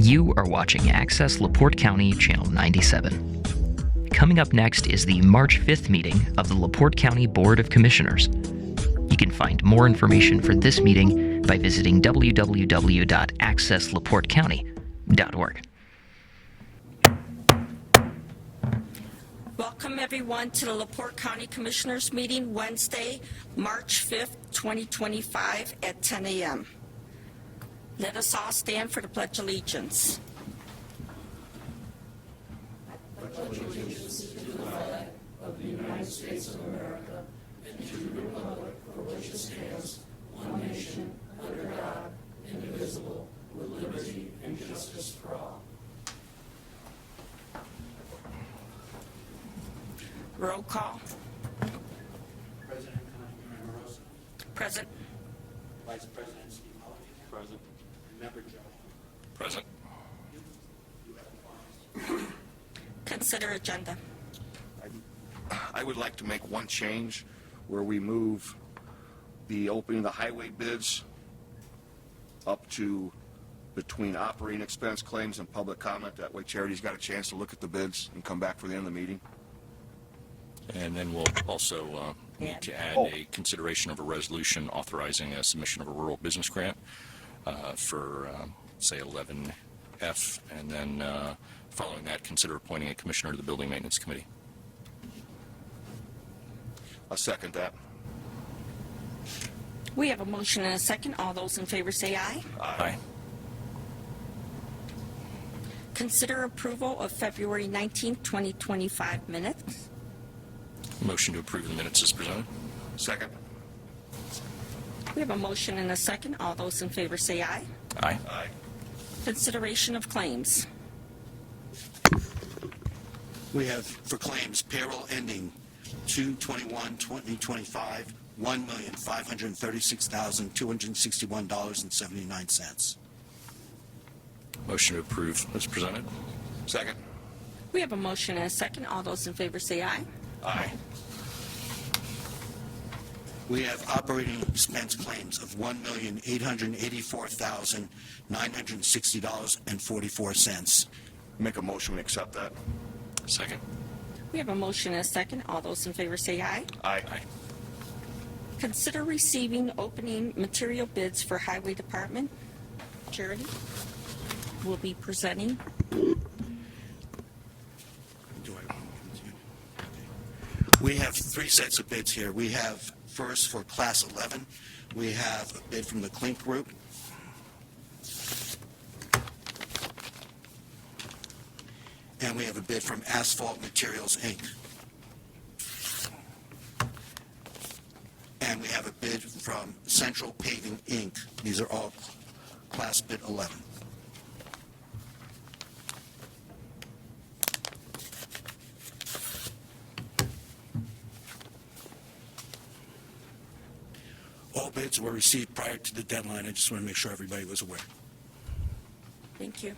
You are watching Access LaPorte County, Channel 97. Coming up next is the March 5th meeting of the LaPorte County Board of Commissioners. You can find more information for this meeting by visiting www.accesslaportecounty.org. Welcome everyone to the LaPorte County Commissioners meeting Wednesday, March 5th, 2025 at 10 a.m. Let us all stand for the Pledge of Allegiance. I pledge allegiance to the flag of the United States of America and to the republic for which it stands, one nation, under God, indivisible, with liberty and justice for all. Roll call. President Connie Rosa. Present. Vice President Steve Holly. Present. Member Joe. Present. Consider agenda. I would like to make one change where we move the opening of the highway bids up to between operating expense claims and public comment. That way Charity's got a chance to look at the bids and come back for the end of the meeting. And then we'll also need to add a consideration of a resolution authorizing a submission of a rural business grant for, say, 11F, and then following that, consider appointing a commissioner to the Building Maintenance Committee. I'll second that. We have a motion and a second. All those in favor say aye. Aye. Consider approval of February 19th, 2025 minutes. Motion to approve the minutes is presented. Second. We have a motion and a second. All those in favor say aye. Aye. Aye. Consideration of claims. We have for claims payroll ending 2/21/2025, $1,536,261.79. Motion to approve is presented. Second. We have a motion and a second. All those in favor say aye. Aye. We have operating expense claims of $1,884,960.44. Make a motion to accept that. Second. We have a motion and a second. All those in favor say aye. Aye. Aye. Consider receiving opening material bids for Highway Department. Charity will be presenting. We have three sets of bids here. We have first for Class 11, we have a bid from the Klink Group. And we have a bid from Asphalt Materials, Inc. And we have a bid from Central Paving, Inc. These are all Class Bid 11. All bids were received prior to the deadline. I just want to make sure everybody was aware. Thank you.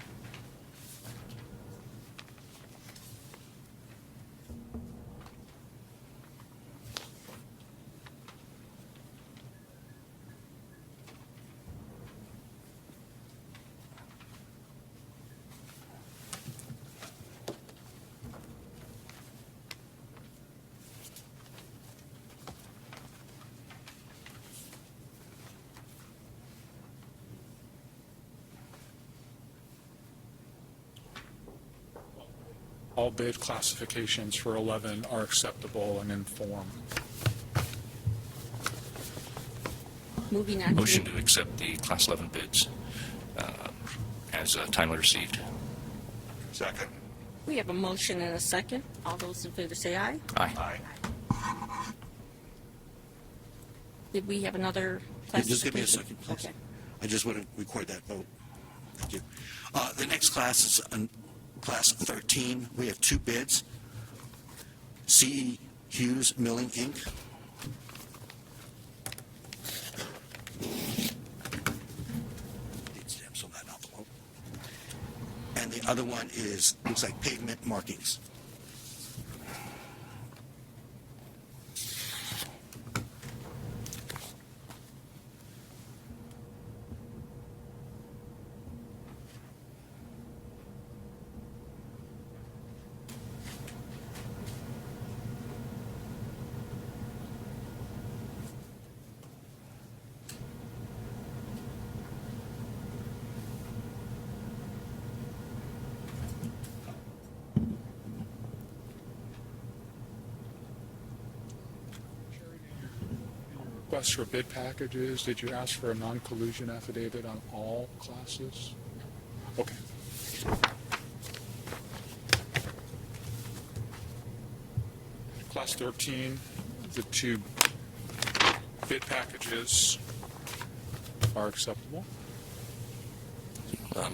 All bid classifications for 11 are acceptable and in form. Moving on. Motion to accept the Class 11 bids as timely received. Second. We have a motion and a second. All those in favor say aye. Aye. Aye. Did we have another Yeah, just classification? give me a second, please. Okay. I just want to record that vote. Thank you. The next class is Class 13. We have two bids. C.E. Hughes Milling, Inc. Need stamps on that envelope. And the other one is, looks like Pavement Markings. requests for bid packages. Did you ask for a non-collusion affidavit on all classes? Okay. Class 13, the two bid packages are acceptable.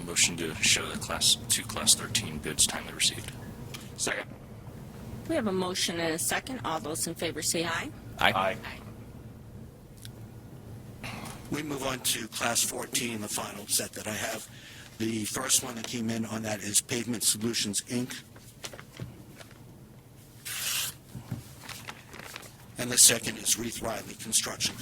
Motion to show the Class 13 bids timely received. Second. We have a motion and a second. All those in favor say aye. Aye. We move on to Class 14, the final set that I have. The first one that came in on that is Pavement Solutions, Inc. And the second is Reith Riley Construction.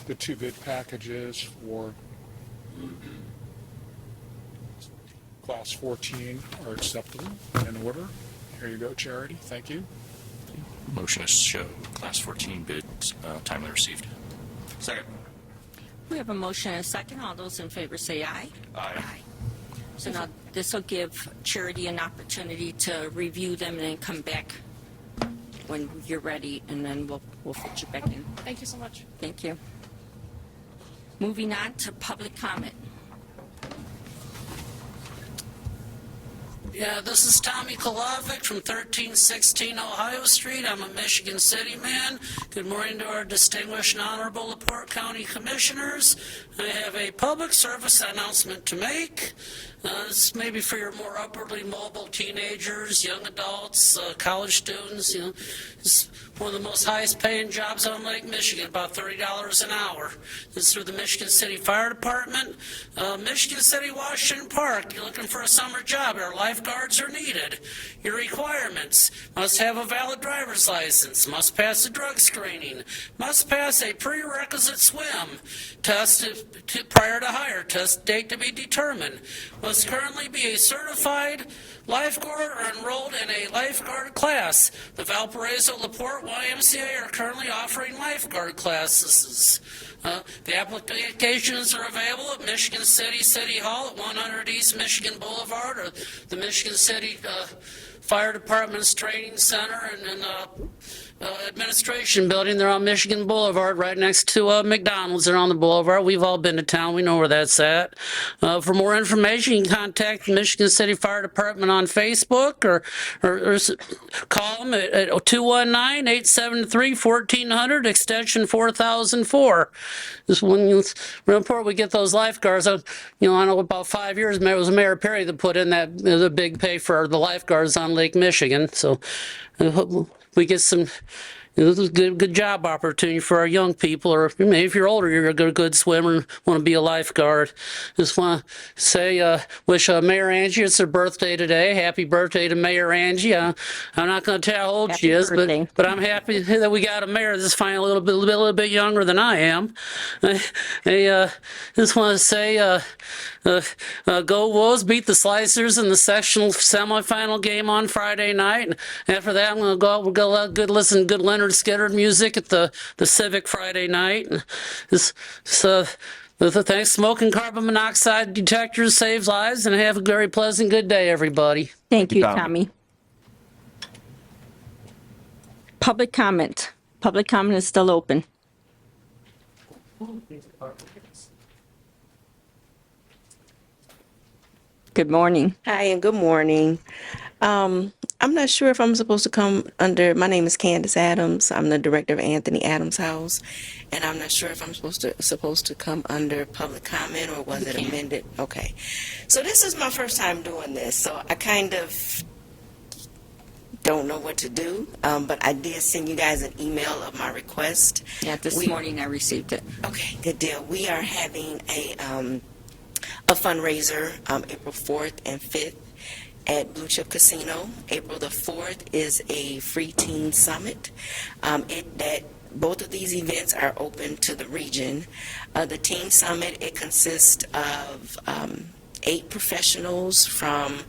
The two bid packages for Class 14 are acceptable and in order. Here you go, Charity. Thank you. Motion to show Class 14 bids timely received. Second. We have a motion and a second. All those in favor say aye. Aye. So now this will give Charity an opportunity to review them and then come back when you're ready, and then we'll fit you back in. Thank you so much. Thank you. Moving on to public comment. Yeah, this is Tommy Kolovic from 1316 Ohio Street. I'm a Michigan City man. Good morning to our distinguished and honorable LaPorte County Commissioners. I have a public service announcement to make. This may be for your more upwardly mobile teenagers, young adults, college students. You know, it's one of the most highest paying jobs on Lake Michigan, about $30 an hour. This is through the Michigan City Fire Department. Michigan City, Washington Park. You're looking for a summer job. Our lifeguards are needed. Your requirements: must have a valid driver's license, must pass a drug screening, must pass a prerequisite swim test prior to hire, test date to be determined, must currently be a certified lifeguard or enrolled in a lifeguard class. The Valparaiso LaPorte YMCA are currently offering lifeguard classes. The applications are available at Michigan City Hall at 100 East Michigan Boulevard, or the Michigan City Fire Department's Training Center and administration building. They're on Michigan Boulevard, right next to McDonald's. They're on the boulevard. We've all been to town. We know where that's at. For more information, you can contact the Michigan City Fire Department on Facebook or call them at 219-873-1400, extension 4004. This one report, we get those lifeguards. I know about 5 years, it was Mayor Perry that put in the big pay for the lifeguards on Lake Michigan. So I hope we get some this is a good job opportunity for our young people, or maybe if you're older, you're a good swimmer and want to be a lifeguard. Just want to say, wish Mayor Angie, it's her birthday today. Happy birthday to Mayor Angie. I'm not going to tell how old she is, but I'm happy that we got a mayor that's finally a little bit younger than I am. I just want to say, go Wolves, beat the Slicers in the sectional semifinal game on Friday night. And after that, I'm going to go out. We'll go good Leonard Skinner music at the Civic Friday night. Thanks. Smoking carbon monoxide detectors saves lives, and have a very pleasant good day, everybody. Thank you, Tommy. Public comment. Public comment is still open. Good morning. Hi, and good morning. I'm not sure if I'm supposed to come under, my name is Candace Adams. I'm the director of Anthony Adams House. And I'm not sure if I'm supposed to come under public comment, or was it amended? Okay. So this is my first time doing this, so I kind of don't know what to do. But I did send you guys an email of my request. Yeah, this morning I received it. Okay, good deal. We are having a fundraiser April 4th and 5th at Blue Chip Casino. April the 4th is a free teen summit. Both of these events are open to the region. The teen summit, it consists of 8 professionals from,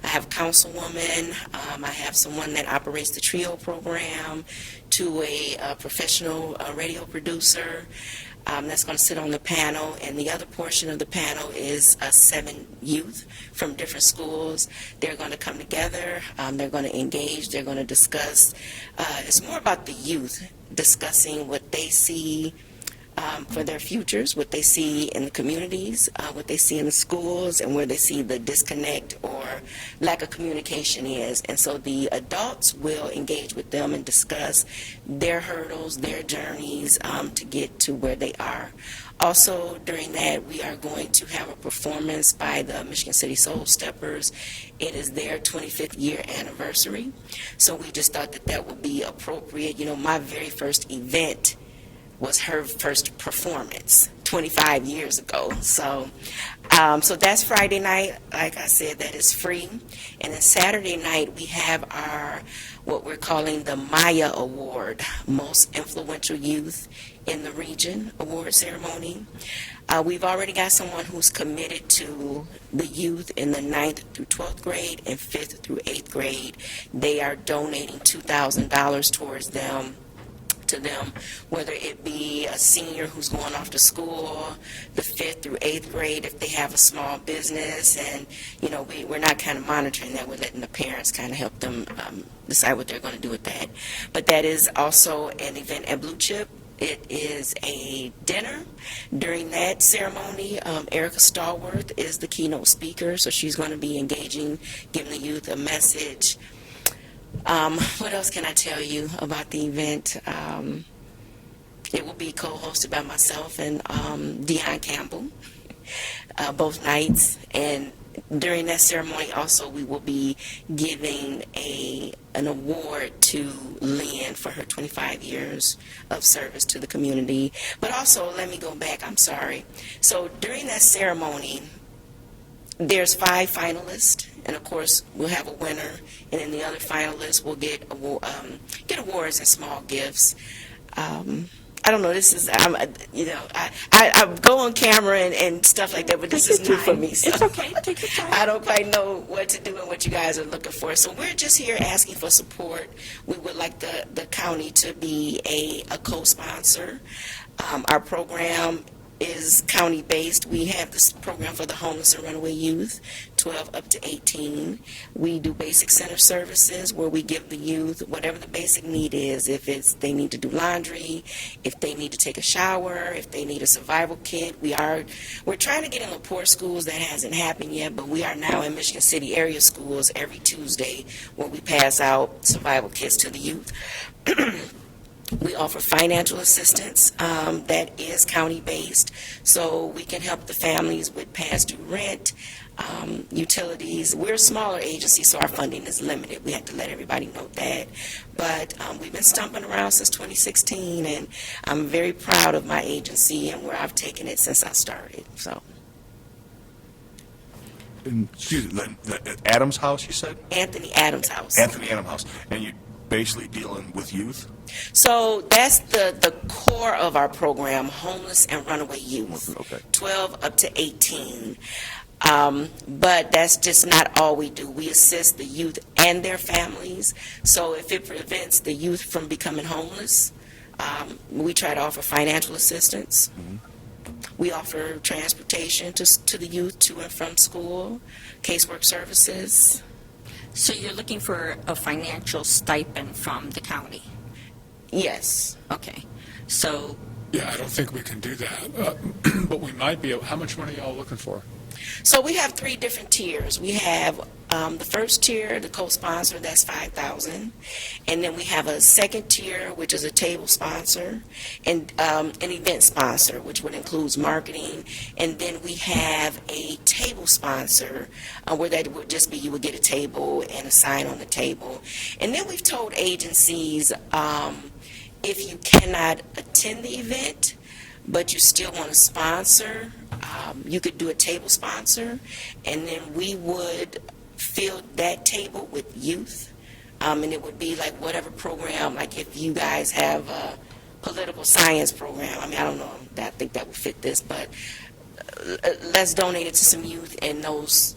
I have councilwoman, I have someone that operates the TRIO program, to a professional radio producer that's going to sit on the panel, and the other portion of the panel is 7 youth from different schools. They're going to come together, they're going to engage, they're going to discuss. It's more about the youth discussing what they see for their futures, what they see in the communities, what they see in the schools, and where they see the disconnect or lack of communication is. And so the adults will engage with them and discuss their hurdles, their journeys to get to where they are. Also, during that, we are going to have a performance by the Michigan City Soul Steppers. It is their 25th year anniversary. So we just thought that that would be appropriate. You know, my very first event was her first performance 25 years ago. So that's Friday night. Like I said, that is free. And then Saturday night, we have our, what we're calling the Maya Award, Most Influential Youth in the Region award ceremony. We've already got someone who's committed to the youth in the 9th through 12th grade and 5th through 8th grade. They are donating $2,000 towards them, whether it be a senior who's going off to school, the 5th through 8th grade, if they have a small business. And, you know, we're not kind of monitoring that. We're letting the parents kind of help them decide what they're going to do with that. But that is also an event at Blue Chip. It is a dinner. During that ceremony, Erica Stallworth is the keynote speaker, so she's going to be engaging, giving the youth a message. What else can I tell you about the event? It will be co-hosted by myself and Deion Campbell both nights. And during that ceremony also, we will be giving an award to Lynn for her 25 years of service to the community. But also, let me go back, I'm sorry. So during that ceremony, there's 5 finalists, and of course we'll have a winner, and then the other finalists will get awards and small gifts. I don't know, this is, I go on camera and stuff like that, but this is new for me. So It's okay, take your time. I don't quite know what to do and what you guys are looking for. So we're just here asking for support. We would like the county to be a co-sponsor. Our program is county-based. We have this program for the homeless and runaway youth, 12 up to 18. We do basic center services where we give the youth whatever the basic need is. If it's they need to do laundry, if they need to take a shower, if they need a survival kit. We're trying to get in LaPorte schools. That hasn't happened yet, but we are now in Michigan City area schools every Tuesday where we pass out survival kits to the youth. We offer financial assistance that is county-based, so we can help the families with past due rent, utilities. We're a smaller agency, so our funding is limited. We have to let everybody know that. But we've been stumping around since 2016, and I'm very proud of my agency and where I've taken it since I started. So. Excuse me, the Adams House, you said? Anthony Adams House. Anthony Adams House. And you're basically dealing with youth? So that's the core of our program, homeless and runaway youth, Okay. 12 up to 18. But that's just not all we do. We assist the youth and their families. So if it prevents the youth from becoming homeless, we try to offer financial assistance. Mm-hmm. We offer transportation to the youth to and from school, casework services. So you're looking for a financial stipend from the county? Yes. Okay. So Yeah, I don't think we can do that, but we might be able, how much money are y'all looking for? So we have 3 different tiers. We have the first tier, the co-sponsor, that's $5,000, and then we have a second tier, which is a table sponsor, and an event sponsor, which would include marketing, and then we have a table sponsor, where that would just be you would get a table and a sign on the table, and then we've told agencies if you cannot attend the event, but you still want to sponsor, you could do a table sponsor, and then we would fill that table with youth, and it would be like whatever program, like if you guys have a political science program, I mean, I don't know, I think that would fit this, but let's donate it to some youth in those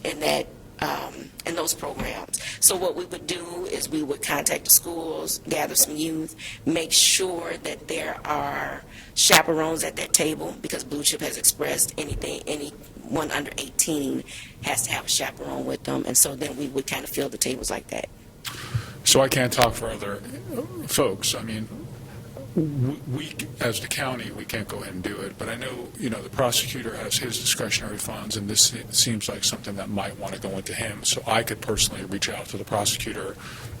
programs. So what we would do is we would contact the schools, gather some youth, make sure that there are chaperones at that table, because Blue Chip has expressed anyone under 18 has to have a chaperone with them, and so then we would kind of fill the tables like that. So I can't talk for other folks. I mean, we, as the county, we can't go ahead and do it, but I know, the prosecutor has his discretionary funds, and this seems like something that might want to go into him, so I could personally reach out to the prosecutor.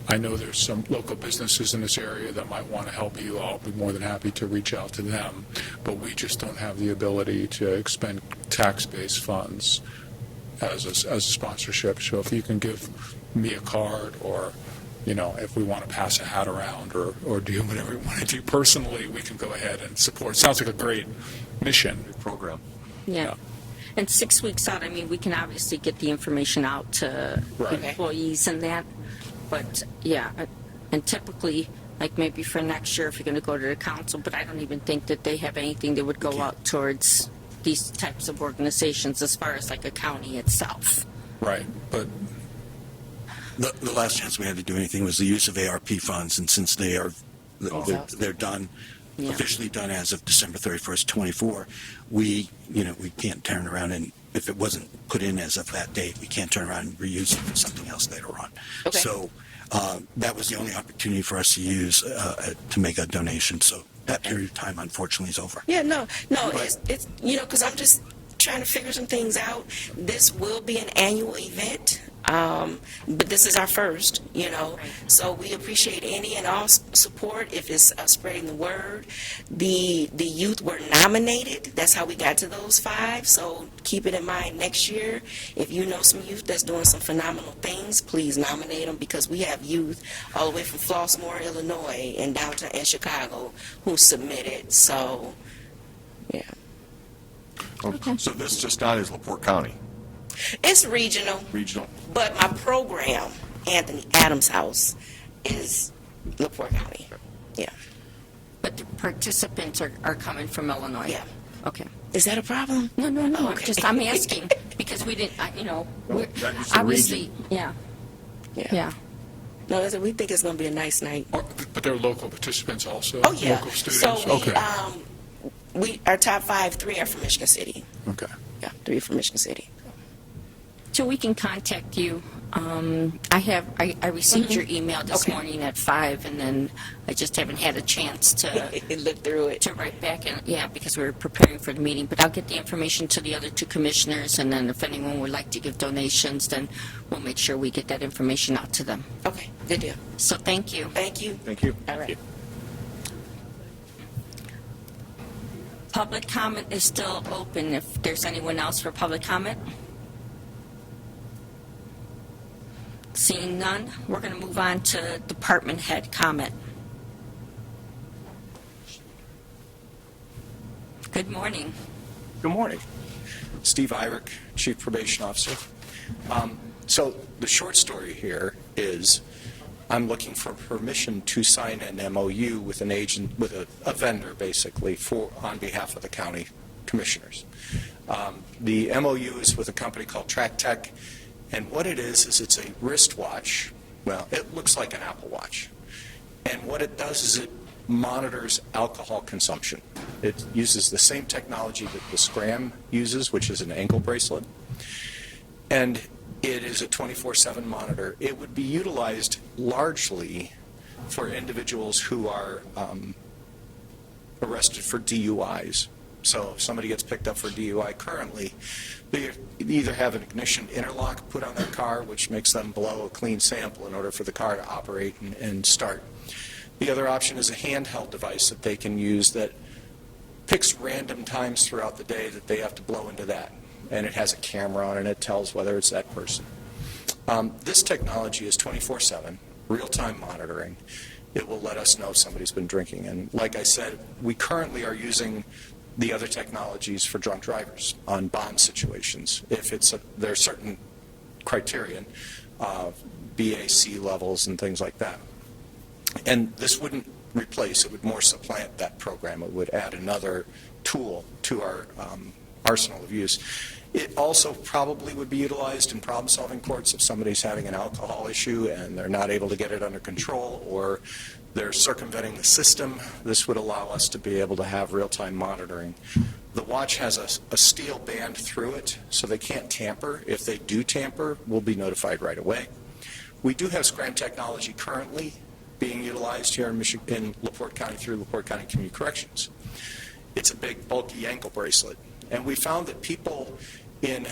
I know there's some local businesses in this area that might want to help you. I'll be more than happy to reach out to them, but we just don't have the ability to expend tax-based funds as a sponsorship. So if you can give me a card, or if we want to pass a hat around or do whatever we want to do personally, we can go ahead and support. Sounds like a great mission. Program. Yeah. And 6 weeks out, I mean, we can obviously get the information out to Right. employees and that. But, yeah, and typically, like maybe for next year, if you're going to go to the council, but I don't even think that they have anything that would go out towards these types of organizations as far as like a county itself. Right, but The last chance we had to do anything was the use of ARP funds, and since they're done, Yeah. officially done as of December 31st, 24, we can't turn around, and if it wasn't put in as of that date, we can't turn around and reuse it for something else later on. Okay. So that was the only opportunity for us to use to make a donation. So that period of time, unfortunately, is over. Yeah, no, it's because I'm just trying to figure some things out. This will be an annual event, but this is our first, so we appreciate any and all support if it's spreading the word. The youth were nominated. That's how we got to those 5, so keep it in mind next year. If you know some youth that's doing some phenomenal things, please nominate them, because we have youth all the way from Flossmoor, Illinois, and downtown in Chicago who submitted, so yeah. Okay. So this just not is LaPorte County, It's regional, regional. but my program, Anthony Adams House, is LaPorte County. Yeah. But the participants are coming from Illinois. Yeah. Okay. Is that a problem? No. Okay. I'm asking because we didn't, we're, that is the obviously, yeah. No, we think it's going to be a nice night. but they're local participants also? Oh, yeah. Local students? So Okay. our top 3 are from Michigan City. Okay. Yeah, 3 from Michigan City. So we can contact you. I received your email this Okay. morning at 5, and then I just haven't had a chance to Look through it. write back. And yeah, because we were preparing for the meeting. But I'll get the information to the other 2 commissioners, and then if anyone would like to give donations, then we'll make sure we get that information out to them. Okay, good deal. So thank you. Thank you. Thank you. All right. Public comment is still open if there's anyone else for public comment. Seeing none, we're going to move on to department head comment. Good morning. Good morning. Steve Irick, Chief Probation Officer. So the short story here is I'm looking for permission to sign an MOU with an agent, with a vendor, basically, on behalf of the county commissioners. The MOU is with a company called TrackTech, and what it is it's a wristwatch. Well, it looks like an Apple Watch. And what it does is it monitors alcohol consumption. It uses the same technology that the Scram uses, which is an ankle bracelet. And it is a 24/7 monitor. It would be utilized largely for individuals who are arrested for DUIs. So if somebody gets picked up for DUI currently, they either have an ignition interlock put on their car, which makes them blow a clean sample in order for the car to operate and start. The other option is a handheld device that they can use that picks random times throughout the day that they have to blow into that. And it has a camera on it, and it tells whether it's that person. This technology is 24/7, real-time monitoring. It will let us know if somebody's been drinking. And like I said, we currently are using the other technologies for drunk drivers on bond situations. If there are certain criterion, BAC levels and things like that. And this wouldn't replace, it would more supplant that program. It would add another tool to our arsenal of use. It also probably would be utilized in problem-solving courts if somebody's having an alcohol issue and they're not able to get it under control, or they're circumventing the system. This would allow us to be able to have real-time monitoring. The watch has a steel band through it, so they can't tamper. If they do tamper, we'll be notified right away. We do have Scram technology currently being utilized here in LaPorte County through LaPorte County Community Corrections. It's a big, bulky ankle bracelet. And we found that people in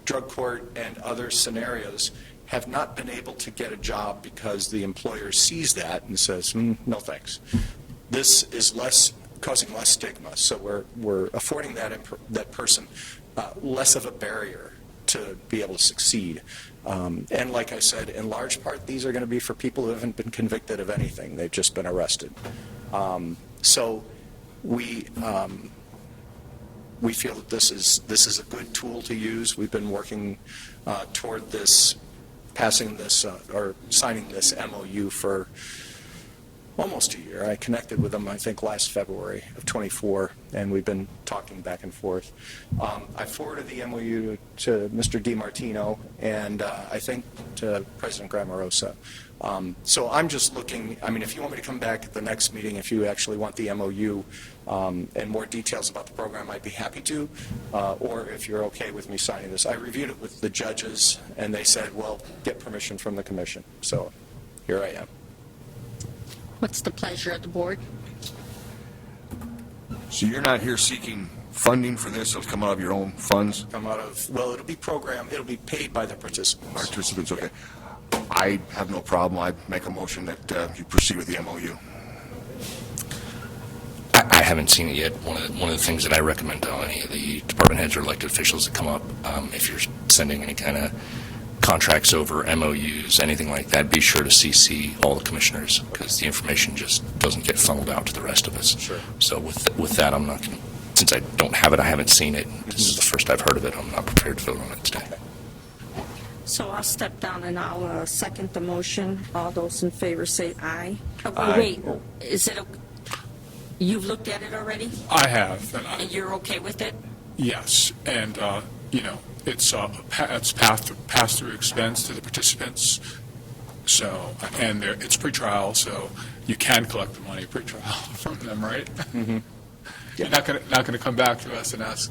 drug court and other scenarios have not been able to get a job because the employer sees that and says, no thanks. This is causing less stigma, so we're affording that person less of a barrier to be able to succeed. And like I said, in large part, these are going to be for people who haven't been convicted of anything. They've just been arrested. So we feel that this is a good tool to use. We've been working toward this, passing this, or signing this MOU for almost a year. I connected with them, I think, last February of 24, and we've been talking back and forth. I forwarded the MOU to Mr. DiMartino and I think to President Grammarosa. So I'm just looking, I mean, if you want me to come back at the next meeting, if you actually want the MOU and more details about the program, I'd be happy to, or if you're okay with me signing this. I reviewed it with the judges, and they said, well, get permission from the commission. So here I am. What's the pleasure of the board? So you're not here seeking funding for this? It'll come out of your own funds? Come out of, well, it'll be paid by the participants. Participants, okay. I have no problem. I make a motion that you proceed with the MOU. I haven't seen it yet. One of the things that I recommend to any of the department heads or elected officials that come up, if you're sending any kind of contracts over, MOUs, anything like that, be sure to CC all the commissioners, because the information just doesn't get funneled out to the rest of us. Sure. So with that, I'm not going to, since I don't have it, I haven't seen it. This is the first I've heard of it. I'm not prepared to vote on it today. So I'll step down and I'll second the motion. All those in favor say aye. Aye. Wait, is it, you've looked at it already? I have, And you're okay with it? yes, and, it's pass-through expense to the participants, so, and it's pretrial, so you can collect the money pretrial from them, right? Mm-hmm. You're not going to come back to us and ask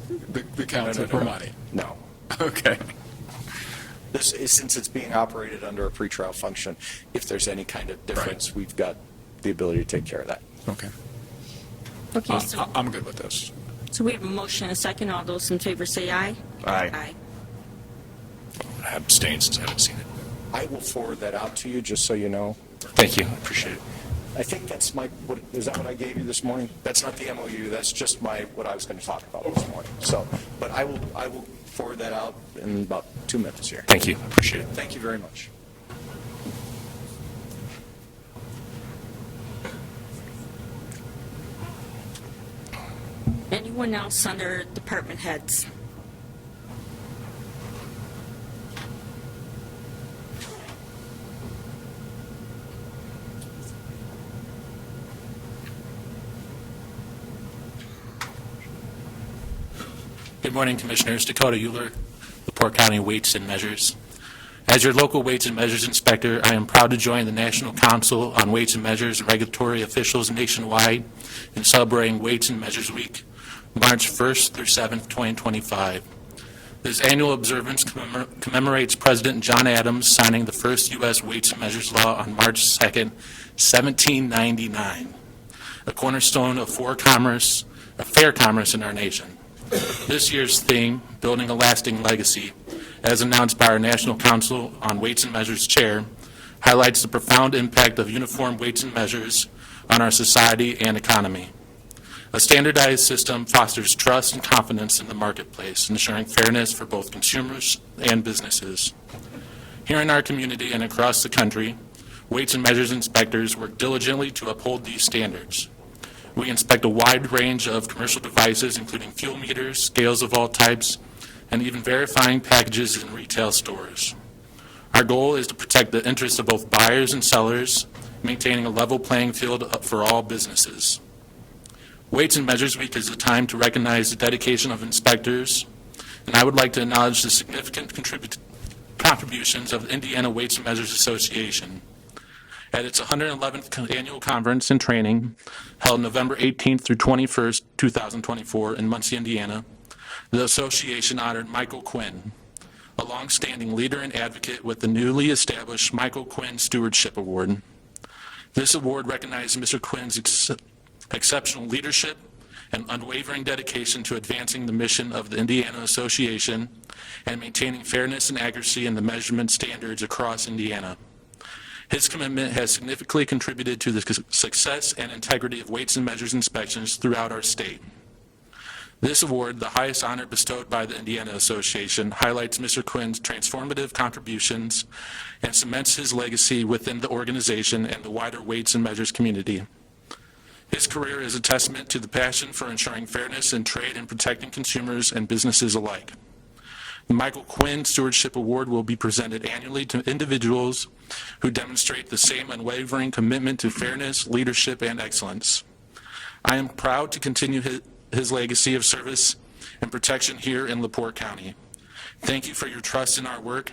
the council for money? No. Okay. This is, since it's being operated under a pretrial function, if there's any kind of difference, we've got the ability to take care of that. Okay. Okay, so, I'm good with this. so we have a motion and a second. All those in favor say aye. Aye. Aye. I abstain since I haven't seen it. I will forward that out to you, just so you know. Thank you. I appreciate it. I think that's is that what I gave you this morning? That's not the MOU, that's just what I was going to talk about this morning. So, but I will forward that out in about 2 minutes here. Thank you. I appreciate it. Thank you very much. Anyone else under department heads? Good morning, Commissioners. Dakota Euler, LaPorte County Weights and Measures. As your local Weights and Measures Inspector, I am proud to join the National Council on Weights and Measures and regulatory officials nationwide in celebrating Weights and Measures Week, March 1st through 7th, 2025. This annual observance commemorates President John Adams signing the first U.S. Weights and Measures law on March 2nd, 1799, a cornerstone of for commerce, of fair commerce in our nation. This year's theme, Building a Lasting Legacy, as announced by our National Council on Weights and Measures Chair, highlights the profound impact of uniform weights and measures on our society and economy. A standardized system fosters trust and confidence in the marketplace, ensuring fairness for both consumers and businesses. Here in our community and across the country, weights and measures inspectors work diligently to uphold these standards. We inspect a wide range of commercial devices, including fuel meters, scales of all types, and even verifying packages in retail stores. Our goal is to protect the interests of both buyers and sellers, maintaining a level playing field for all businesses. Weights and Measures Week is a time to recognize the dedication of inspectors, and I would like to acknowledge the significant contributions of the Indiana Weights and Measures Association. At its 111th annual conference and training, held November 18th through 21st, 2024 in Muncie, Indiana, the association honored Michael Quinn, a long-standing leader and advocate with the newly established Michael Quinn Stewardship Award. This award recognizes Mr. Quinn's exceptional leadership and unwavering dedication to advancing the mission of the Indiana Association and maintaining fairness and accuracy in the measurement standards across Indiana. His commitment has significantly contributed to the success and integrity of weights and measures inspections throughout our state. This award, the highest honor bestowed by the Indiana Association, highlights Mr. Quinn's transformative contributions and cements his legacy within the organization and the wider weights and measures community. His career is a testament to the passion for ensuring fairness in trade and protecting consumers and businesses alike. The Michael Quinn Stewardship Award will be presented annually to individuals who demonstrate the same unwavering commitment to fairness, leadership, and excellence. I am proud to continue his legacy of service and protection here in LaPorte County. Thank you for your trust in our work.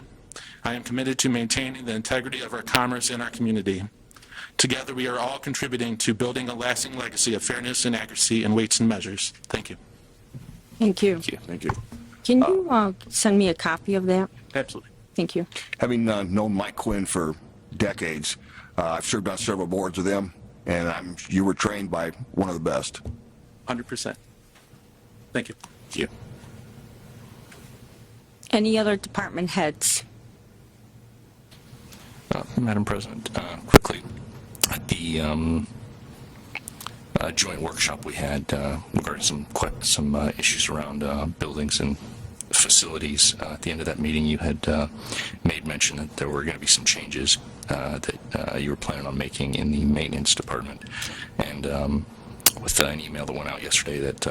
I am committed to maintaining the integrity of our commerce in our community. Together, we are all contributing to building a lasting legacy of fairness and accuracy in weights and measures. Thank you. Thank you. Thank you. Can you send me a copy of that? Absolutely. Thank you. Having known Mike Quinn for decades, I've served on several boards with him, and you were trained by one of the best. 100%. Thank you. Thank you. Any other department heads? Madam President, quickly, at the joint workshop we had regarding some issues around buildings and facilities, at the end of that meeting, you had made mention that there were going to be some changes that you were planning on making in the maintenance department. And with an email that went out yesterday that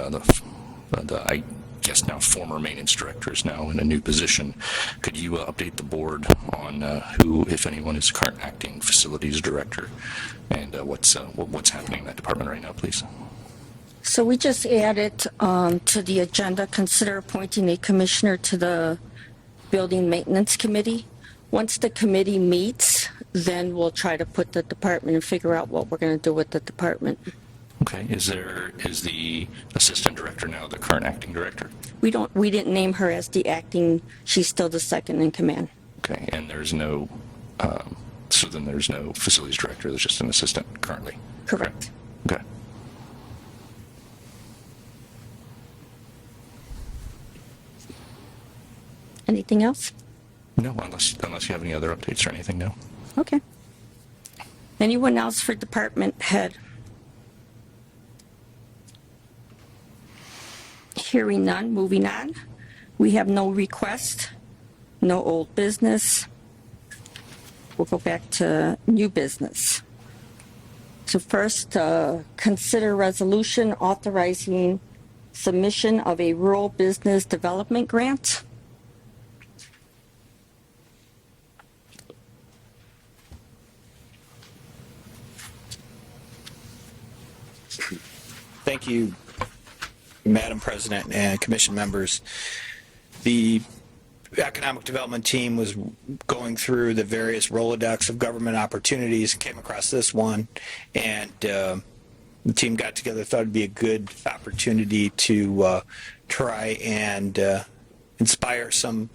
I guess now former maintenance director is now in a new position, could you update the board on who, if anyone, is the current acting facilities director, and what's happening in that department right now, please? So we just added to the agenda, consider appointing a commissioner to the Building Maintenance Committee. Once the committee meets, then we'll try to put the department and figure out what we're going to do with the department. Okay, is the assistant director now the current acting director? We didn't name her as the acting, she's still the second in command. Okay, and there's no, so then there's no facilities director, there's just an assistant currently? Correct. Okay. Anything else? No, unless you have any other updates or anything, no. Okay. Anyone else for department head? Hearing none, moving on. We have no request, no old business. We'll go back to new business. So first, consider resolution authorizing submission of a rural business development grant. Thank you, Madam President and Commission members. The Economic Development team was going through the various Rolodex of government opportunities, came across this one, and the team got together, thought it'd be a good opportunity to try and inspire some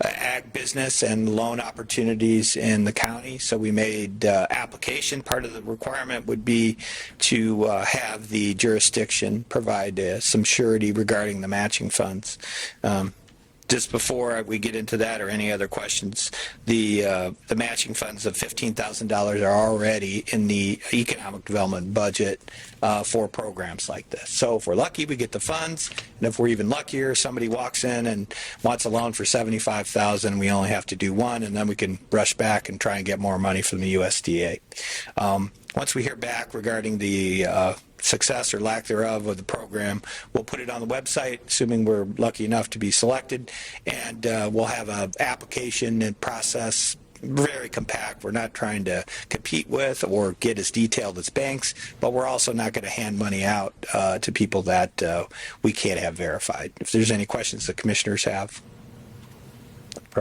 ag business and loan opportunities in the county. So we made application. Part of the requirement would be to have the jurisdiction provide some surety regarding the matching funds. Just before we get into that or any other questions, the matching funds of $15,000 are already in the economic development budget for programs like this. So if we're lucky, we get the funds, and if we're even luckier, somebody walks in and wants a loan for $75,000, we only have to do one, and then we can rush back and try and get more money from the USDA. Once we hear back regarding the success or lack thereof of the program, we'll put it on the website, assuming we're lucky enough to be selected, and we'll have an application and process very compact. We're not trying to compete with or get as detailed as banks, but we're also not going to hand money out to people that we can't have verified. If there's any questions the commissioners have.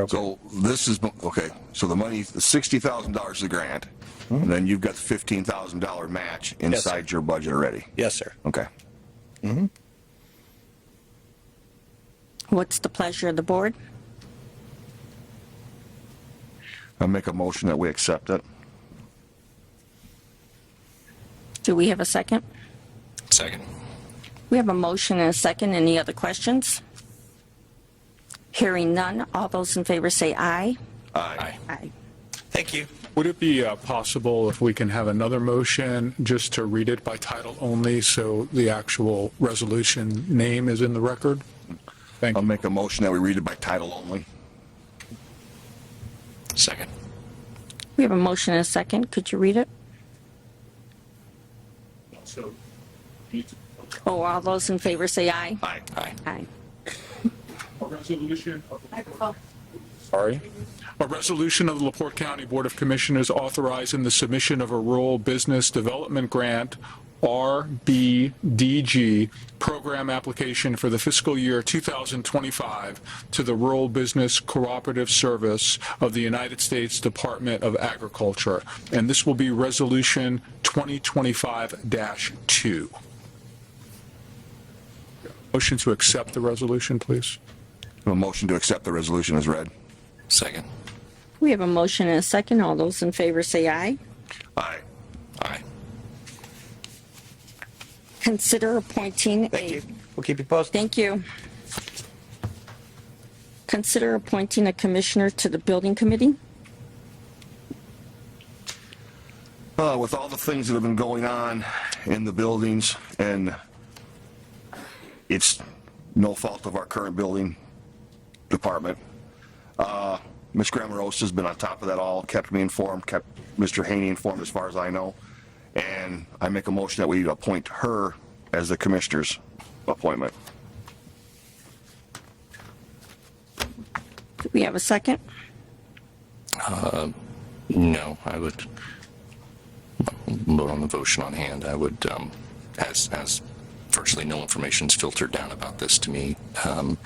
So this is, okay, so the money, the $60,000 is the grant, and then you've got the $15,000 match inside your budget already? Yes, sir. Okay. What's the pleasure of the board? I'll make a motion that we accept it. Do we have a second? Second. We have a motion and a second. Any other questions? Hearing none, all those in favor say aye. Aye. Aye. Thank you. Would it be possible if we can have another motion just to read it by title only so the actual resolution name is in the record? Thank I'll you. make a motion that we read it by title only. Second. We have a motion and a second. Could you read it? So, Oh, all those in favor say aye. Aye. Aye. Aye. a resolution A resolution of the LaPorte County Board of Commissioners authorizing the submission of a rural business development grant, RBDG, program application for the fiscal year 2025 to the Rural Business Cooperative Service of the United States Department of Agriculture. And this will be Resolution 2025-2. Motion to accept the resolution, please. A motion to accept the resolution is read. Second. We have a motion and a second. All those in favor say aye. Aye. Aye. Consider appointing Thank you. We'll keep you posted. Thank you. Consider appointing a commissioner to the building committee. With all the things that have been going on in the buildings, and it's no fault of our current building department, Ms. Grammarosa's been on top of that all, kept me informed, kept Mr. Haney informed as far as I know, and I make a motion that we appoint her as the commissioner's appointment. Do we have a second? No, I would vote on the motion on hand. I would, as virtually no information's filtered down about this to me, would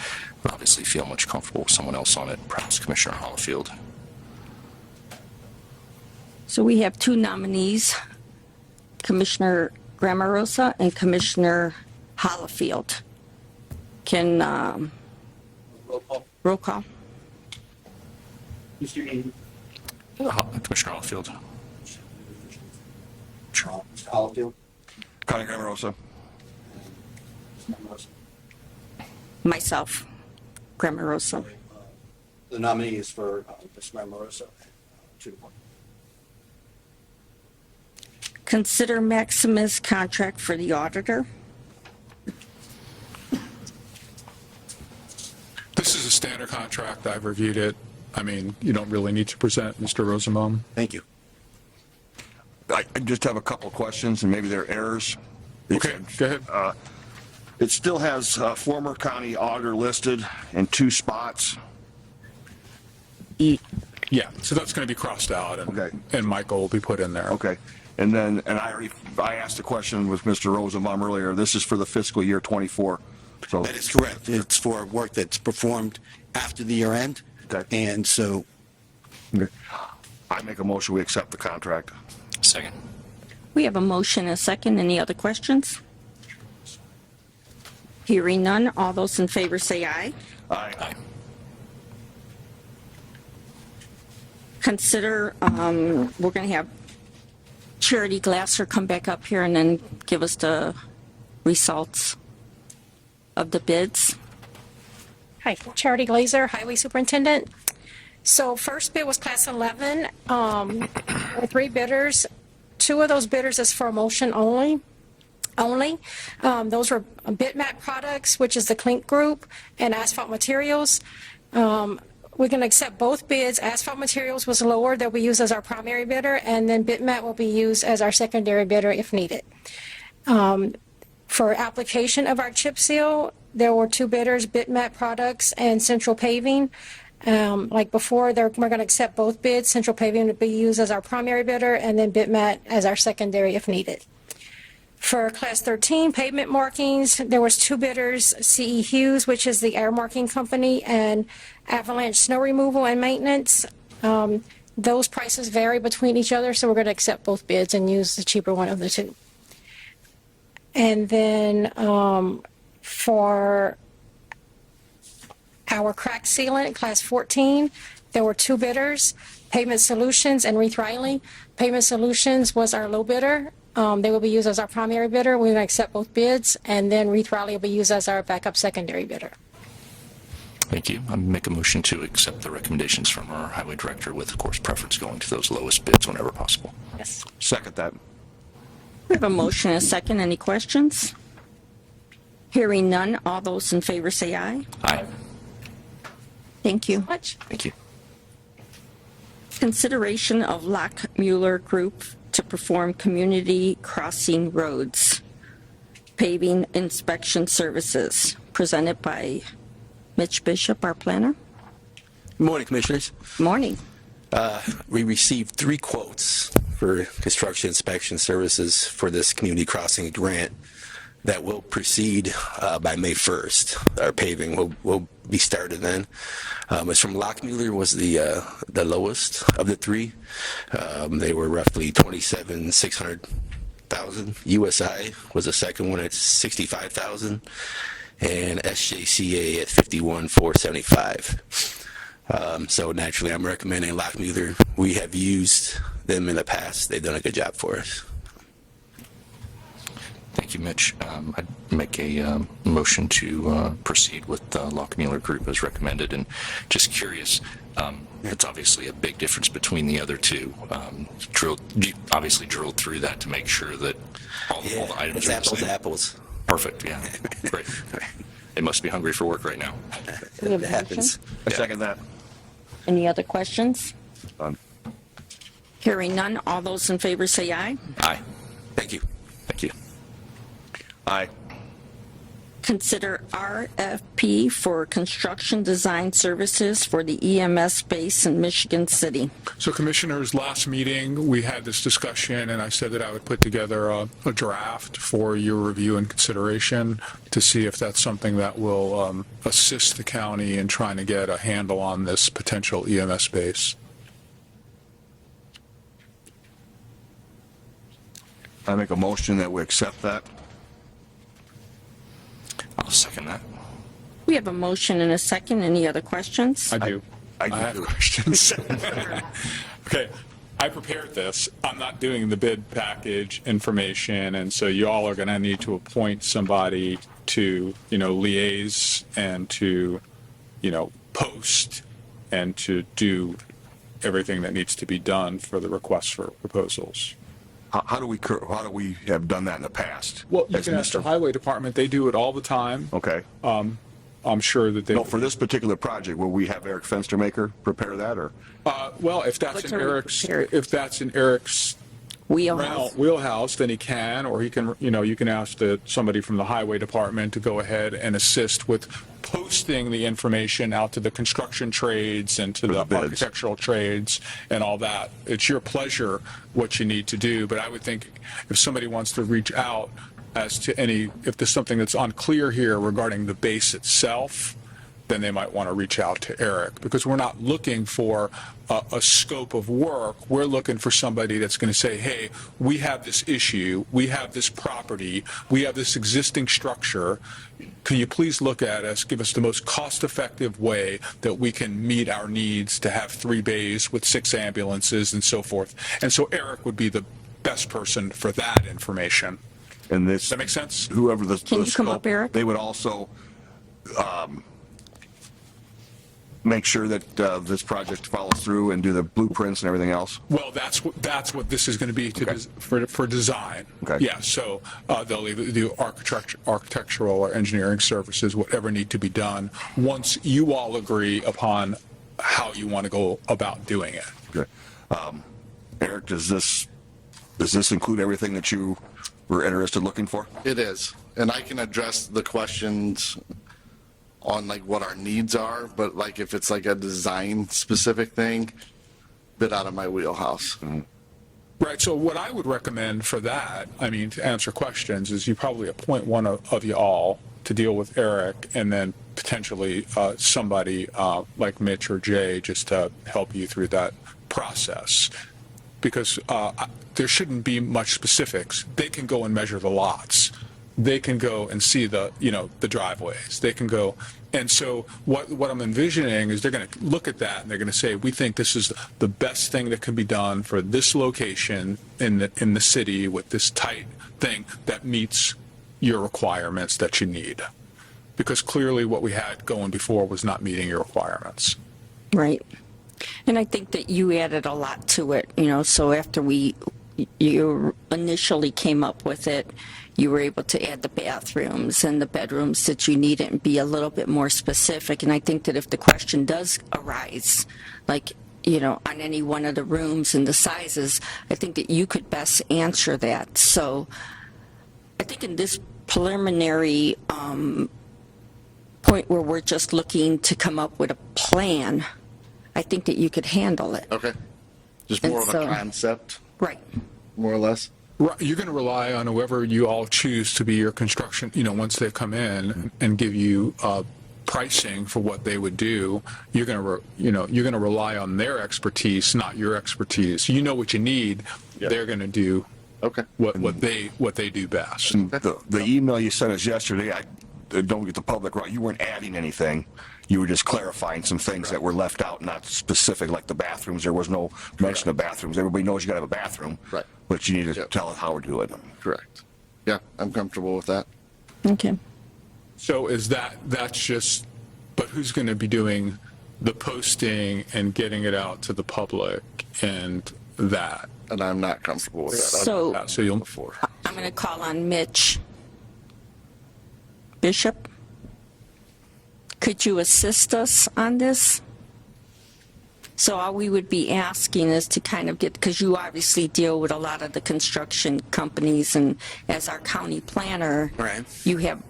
obviously feel much comfortable with someone else on it, perhaps Commissioner Hollifield. So we have two nominees, Commissioner Grammarosa and Commissioner Hollifield. Can, roll call. Commissioner Hollifield. Hollifield. Connie Grammarosa. Myself, Grammarosa. The nominee is for Ms. Grammarosa. Consider Maximus contract for the auditor. This is a standard contract. I've reviewed it. I mean, you don't really need to present, Mr. Rosenbaum. Thank you. I just have a couple of questions, and maybe they're errors. Okay, go ahead. It still has former county auditor listed in 2 spots. Yeah, so that's going to be crossed out, and, Okay. and Michael will be put in there. Okay. And then, I asked a question with Mr. Rosenbaum earlier. This is for the fiscal year 24. So, That is correct. It's for work that's performed after the year end. Okay. And so okay. I make a motion, we accept the contract. Second. We have a motion and a second. Any other questions? Hearing none, all those in favor say aye. Aye. Aye. consider, we're going to have Charity Glasser come back up here and then give us the results of the bids. Hi, Charity Glazer, Highway Superintendent. So first bid was Class 11. There were 3 bidders. 2 of those bidders is for emulsion only. Those were Bitmat Products, which is the Clink Group, and Asphalt Materials. We can accept both bids. Asphalt Materials was lower, that we use as our primary bidder, and then Bitmat will be used as our secondary bidder if needed. For application of our chip seal, there were 2 bidders, Bitmat Products and Central Paving. Like before, we're going to accept both bids. Central Paving would be used as our primary bidder, and then Bitmat as our secondary if needed. For Class 13 pavement markings, there was 2 bidders, CE Hughes, which is the air marking company, and Avalanche Snow Removal and Maintenance. Those prices vary between each other, so we're going to accept both bids and use the cheaper one of the 2. And then for our crack sealant, Class 14, there were 2 bidders, Pavement Solutions and Reith Riley. Pavement Solutions was our low bidder. They will be used as our primary bidder. We're going to accept both bids, and then Reith Riley will be used as our backup secondary bidder. Thank you. I make a motion to accept the recommendations from our highway director with, of course, preference going to those lowest bids whenever possible. Yes. Second that. We have a motion and a second. Any questions? Hearing none, all those in favor say aye. Aye. Thank you. Much. Thank you. Consideration of Lockmuller Group to perform community crossing roads paving inspection services, presented by Mitch Bishop, our planner. Good morning, Commissioners. Morning. We received 3 quotes for construction inspection services for this community crossing grant that will proceed by May 1st. Our paving will be started then. It's from Lockmuller, was the lowest of the 3. They were roughly $27,600,000. USI was the second one at $65,000, and SJCA at $51,475. So naturally, I'm recommending Lockmuller. We have used them in the past. They've done a good job for us. Thank you, Mitch. I'd make a motion to proceed with the Lockmuller Group as recommended. And just curious, it's obviously a big difference between the other 2. You obviously drilled through that to make sure that all the items it's are apples the same. to apples. Perfect, yeah. Great. They must be hungry for work right now. We have a It happens. I second that. Any other questions? Done. Hearing none, all those in favor say aye. Aye. Thank you. Thank you. Aye. Consider RFP for construction design services for the EMS space in Michigan City. So Commissioners, last meeting, we had this discussion, and I said that I would put together a draft for your review and consideration to see if that's something that will assist the county in trying to get a handle on this potential EMS space. I make a motion that we accept that. I'll second that. We have a motion and a second. Any other questions? I do. I do have too. questions. Okay, I prepared this. I'm not doing the bid package information, and so you all are going to need to appoint somebody to, liaise and to, post and to do everything that needs to be done for the request for proposals. How do we have done that in the past? Well, you As can ask the Mr. highway department. They do it all the time. Okay. I'm sure that they. No, for this particular project, will we have Eric Fenstermaker prepare that, or? Well, if that's Let's in already prepare it. wheelhouse, then he can, or he can, you can ask somebody from the highway department to go ahead and assist with posting the information out to the construction trades and to For the the bids. architectural trades and all that. It's your pleasure what you need to do, but I would think if somebody wants to reach out as to if there's something that's unclear here regarding the base itself, then they might want to reach out to Eric, because we're not looking for a scope of work. We're looking for somebody that's going to say, hey, we have this issue, we have this property, we have this existing structure. Can you please look at us, give us the most cost-effective way that we can meet our needs to have 3 bays with 6 ambulances and so forth. And so Eric would be the best person for that information. And this, Does that make sense? whoever the Can you come up, Eric? They would also make sure that this project follows through and do the blueprints and everything else. Well, that's what this is going to be for design. Okay. Yeah, so they'll either do architectural or engineering services, whatever need to be done, once you all agree upon how you want to go about doing it. Okay. Eric, does this include everything that you were interested looking for? It is, and I can address the questions on like what our needs are, but like if it's like a design specific thing, bit out of my wheelhouse. Mm-hmm. Right, so what I would recommend for that, I mean, to answer questions, is you probably appoint one of you all to deal with Eric, and then potentially somebody like Mitch or Jay just to help you through that process. Because there shouldn't be much specifics. They can go and measure the lots. They can go and see the driveways. They can go, and so what I'm envisioning is they're going to look at that and they're going to say, we think this is the best thing that can be done for this location in the city with this tight thing that meets your requirements that you need. Because clearly what we had going before was not meeting your requirements. Right. And I think that you added a lot to it, so after you initially came up with it, you were able to add the bathrooms and the bedrooms that you needed and be a little bit more specific. And I think that if the question does arise, like, on any one of the rooms and the sizes, I think that you could best answer that. So I think in this preliminary point where we're just looking to come up with a plan, I think that you could handle it. Okay. Just more of a concept, Right. more or less. Right, you're going to rely on whoever you all choose to be your construction, once they come in and give you pricing for what they would do. You're going to rely on their expertise, not your expertise. You know what you need. Yeah. They're going to do what they do best. The email you sent us yesterday, don't get the public wrong, you weren't adding anything. You were just clarifying some things that were left out, not specific, like the bathrooms. There was no mention of bathrooms. Everybody knows you got to have a bathroom. Right. But you need to tell us how to do it. Correct. Yeah, I'm comfortable with that. Okay. So that's just, but who's going to be doing the posting and getting it out to the public and that? And I'm not comfortable with that. So you'll. I'm going to call on Mitch Bishop. Could you assist us on this? So all we would be asking is to kind of get, because you obviously deal with a lot of the construction companies, and as our county planner, Right. you have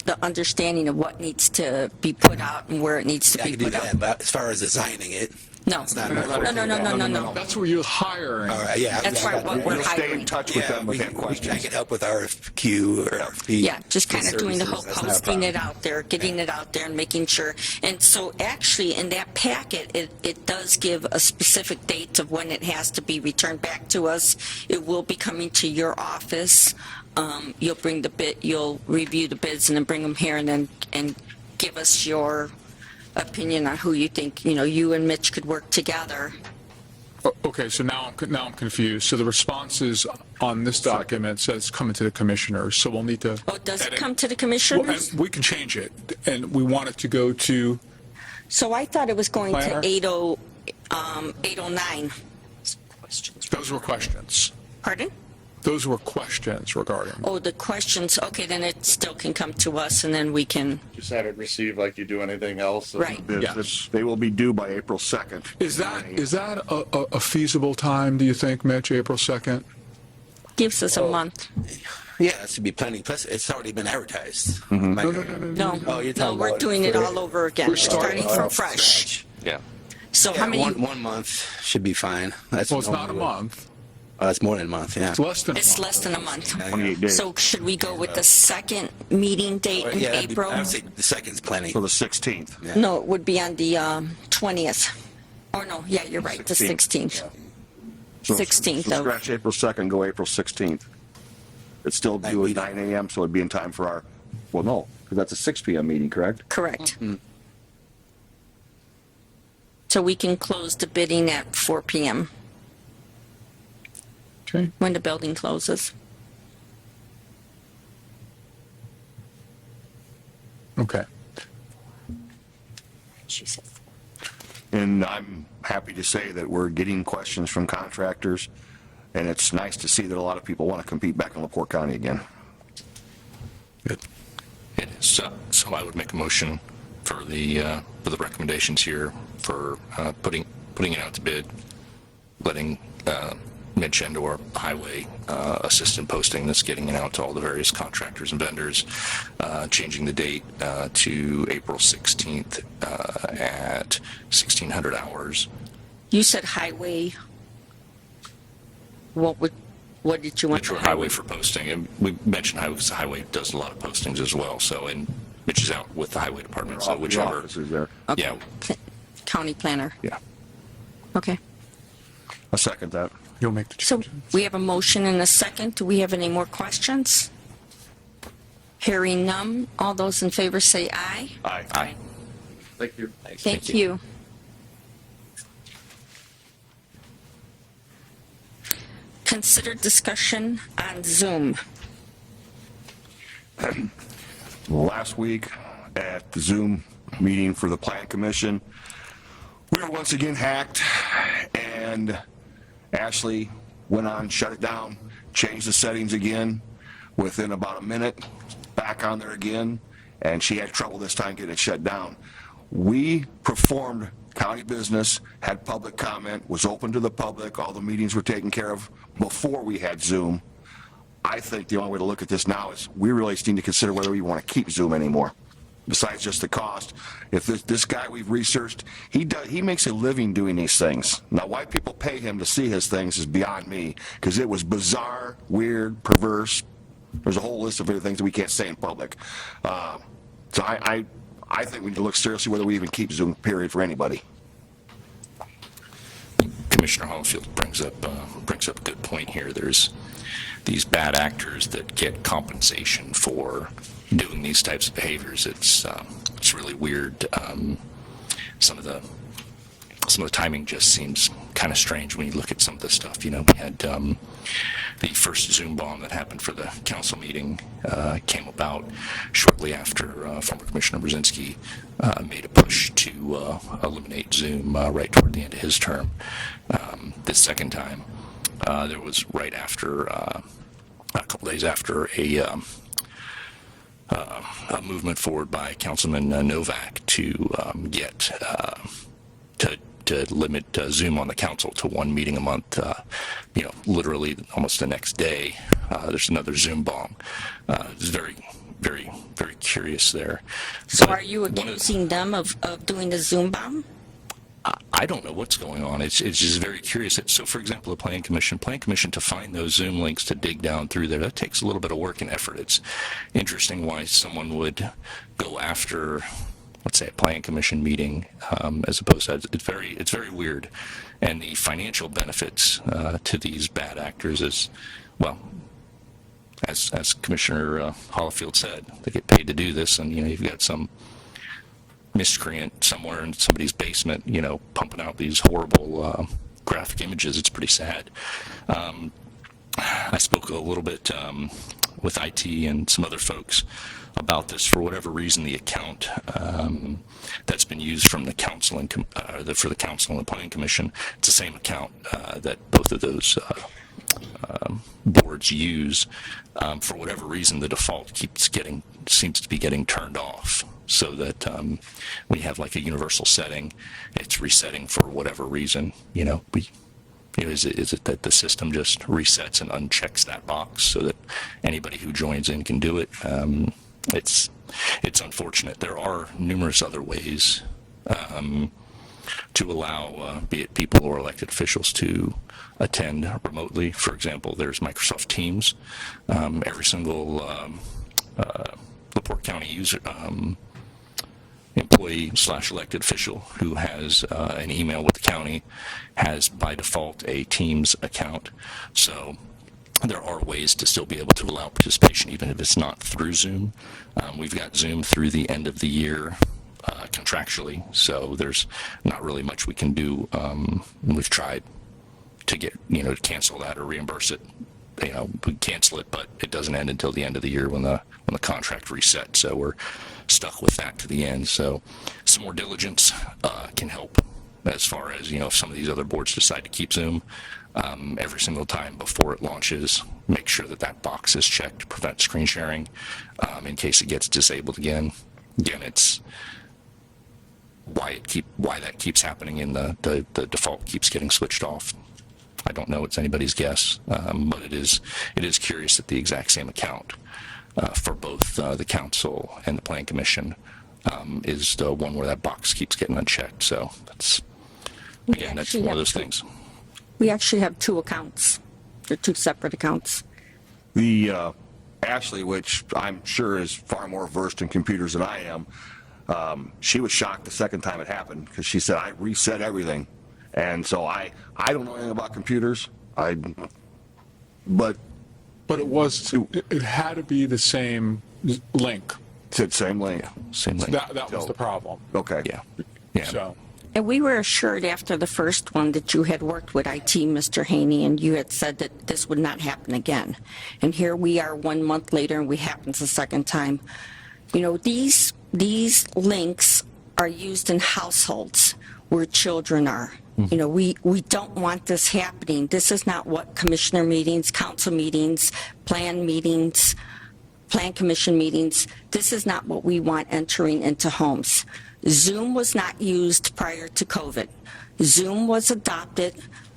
the understanding of what needs to be put out and where it needs to I be can do put out. that, but as far as designing it, No, it's not. no. That's where you're hiring. All right, yeah. That's right, what we're We'll stay in hiring. touch with them with that I question. can help with RFQ or RFP. Yeah, just kind of doing the whole services. That's not a posting it problem. out there, getting it out there and making sure. And so actually in that packet, it does give a specific date of when it has to be returned back to us. It will be coming to your office. You'll review the bids and then bring them here and give us your opinion on who you think, you and Mitch could work together. Okay, so now I'm confused. So the responses on this document says coming to the commissioners, so we'll need to. Oh, does it edit. come to the Well, commissioners? and we can change it, and we want it to go to. So I thought it was going Planner? to 809. Those were questions. Pardon? Those were questions regarding. Oh, the questions, okay, then it still can come to us and then we can, Just have it received like you do anything else. right. Yes. They will be due by April 2nd. Is that a feasible time, do you think, Mitch, April 2nd? Gives us a month. Yeah, that should be plenty. Plus, it's already been advertised. No. Oh, you're No, talking we're about doing it all over again. We're starting from fresh. Yeah. So how many, 1 month should be fine. That's Well, it's not a normally what- month. It's more than a month, yeah. It's less than a It's month. less than a month. 28 days. So should we go with the second meeting date in Yeah, that'd be- April? I would say the second's plenty. So the 16th. Yeah. No, it would be on the 20th. Or no, yeah, you're right, the 16th. So 16th so of- scratch April 2nd, go April 16th. It's still due at 9 a.m., so it'd be in time for our, well, no, because that's a 6 p.m. meeting, correct? Correct. So we can close the bidding at 4 p.m. Okay. when the building closes. Okay. She said. And I'm happy to say that we're getting questions from contractors, and it's nice to see that a lot of people want to compete back in LaPorte County again. It is. So I would make a motion for the recommendations here for putting it out to bid, letting Mitch and or highway assistant posting this, getting it out to all the various contractors and vendors, changing the date to April 16th at 1600 hours. You said highway. What did you want? Metro Highway for posting, and we mentioned highway because the highway does a lot of postings as well. So, and Mitch is out with the highway department, so whichever. Officers there. Okay. Yeah, County planner. yeah. Okay. I second that. You'll make the So change. we have a motion and a second. Do we have any more questions? Hearing none, all those in favor say aye. Aye. Thank you. Thank you. Consider discussion on Zoom. Last week at the Zoom meeting for the Plan Commission, we were once again hacked, and Ashley went on, shut it down, changed the settings again. Within about a minute, back on there again, and she had trouble this time getting it shut down. We performed county business, had public comment, was open to the public, all the meetings were taken care of before we had Zoom. I think the only way to look at this now is we really need to consider whether we want to keep Zoom anymore, besides just the cost. If this guy we've researched, he makes a living doing these things. Now, why people pay him to see his things is beyond me, because it was bizarre, weird, perverse. There's a whole list of other things that we can't say in public. So I think we need to look seriously whether we even keep Zoom, period, for anybody. Commissioner Hollifield brings up a good point here. There's these bad actors that get compensation for doing these types of behaviors. It's really weird. Some of the timing just seems kind of strange when you look at some of this stuff. You know, we had the first Zoom bomb that happened for the council meeting came about shortly after former Commissioner Brzezinski made a push to eliminate Zoom right toward the end of his term. This second time, there was right after, a couple days after a movement forward by Councilman Novak to get to limit Zoom on the council to one meeting a month. Literally almost the next day, there's another Zoom bomb. It's very, very, very curious there. So But are you one of- accusing them of doing the Zoom bomb? I don't know what's going on. It's just very curious. So, for example, the Plan Commission, to find those Zoom links to dig down through there, that takes a little bit of work and effort. It's interesting why someone would go after, let's say, a Plan Commission meeting as opposed to, it's very weird. And the financial benefits to these bad actors is, well, as Commissioner Hollifield said, they get paid to do this, and you've got some miscreant somewhere in somebody's basement, pumping out these horrible graphic images. It's pretty sad. I spoke a little bit with IT and some other folks about this. For whatever reason, the account that's been used from the council and for the council and the Planning Commission, it's the same account that both of those boards use. For whatever reason, the default seems to be getting turned off, so that we have like a universal setting. It's resetting for whatever reason. Is it that the system just resets and unchecks that box so that anybody who joins in can do it? It's unfortunate. There are numerous other ways to allow, be it people or elected officials, to attend remotely. For example, there's Microsoft Teams. Every single LaPorte County user, employee / elected official who has an email with the county has by default a Teams account. So there are ways to still be able to allow participation even if it's not through Zoom. We've got Zoom through the end of the year contractually, so there's not really much we can do. We've tried to get, to cancel that or reimburse it. We cancel it, but it doesn't end until the end of the year when the contract resets. So we're stuck with that to the end. So some more diligence can help as far as, if some of these other boards decide to keep Zoom, every single time before it launches, make sure that box is checked to prevent screen sharing in case it gets disabled again. Again, it's why that keeps happening and the default keeps getting switched off. I don't know. It's anybody's guess, but it is curious that the exact same account for both the council and the plan commission is the one where that box keeps getting unchecked. So that's one of those things. We actually have 2 accounts. They're 2 separate accounts. The Ashley, which I'm sure is far more versed in computers than I am, she was shocked the second time it happened because she said, I reset everything. And so I don't know anything about computers. But it had to be the same link. Said same link. Yeah, same link. That was the problem. Okay. Yeah. So. And we were assured after the first one that you had worked with IT, Mr. Haney, and you had said that this would not happen again. And here we are 1 month later, and it happens a second time. These links are used in households where children are. We don't want this happening. This is not what commissioner meetings, council meetings, plan commission meetings, this is not what we want entering into homes. Zoom was not used prior to COVID. Zoom was adopted